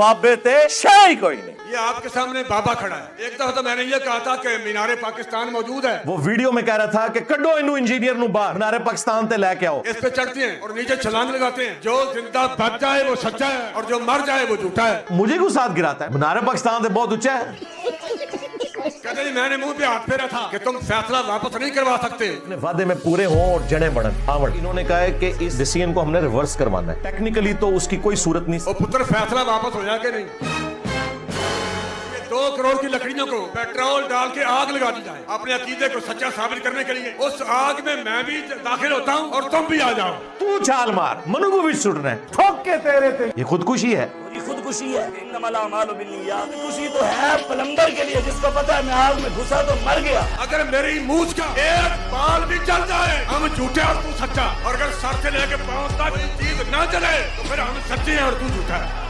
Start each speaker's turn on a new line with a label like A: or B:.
A: बाबे ते शाही कोई नहीं।
B: ये आपके सामने बाबा खड़ा है। एक दफा तो मैंने ये कहा था कि मीनारे पाकिस्तान मौजूद है।
A: वो वीडियो में कह रहा था कि कड्डो इनू इंजीनियर नु बाहर मीनारे पाकिस्तान ते लेके आओ।
B: इस पे चढ़ते हैं और नीचे छलांग लगाते हैं। जो जिंदा बच जाए वो सच्चा है और जो मर जाए वो झूठा है।
A: मुझे क्यों साथ गिराता है? मीनारे पाकिस्तान ते बहुत ऊंचा है।
B: कहते जी मैंने मुंह पे हाथ फेरा था कि तुम फैसला वापस नहीं करवा सकते।
A: वादे में पूरे हों और जड़ें बढ़न आवड़। इन्होंने कहा है कि इस डिसीजन को हमने रिवर्स करवाना है। टेक्निकली तो उसकी कोई सूरत नहीं।
B: और पुत्र फैसला वापस हो जाए कि नहीं। 2 करोड़ की लकड़ियों को पेट्रोल डाल के आग लगा दी जाए अपने अकीदे को सच्चा साबित करने के लिए। उस आग में मैं भी दाखिल होता हूँ और तुम भी आ जाओ।
A: तू छाल मार, मनु को भी छुटना है। ठोक के तेरे ते। ये खुदकुशी है।
C: ये खुदकुशी है। इन्नमल अमालु बिन्नियात। खुदकुशी तो है प्लम्बर के लिए जिसको पता है मैं आग में घुसा तो मर गया।
B: अगर मेरी मूछ का एक बाल भी जल जाए हम झूठे और तू सच्चा। और अगर सर से लेके पांव तक चीज न जले तो फिर हम सच्चे हैं और तू झूठा है।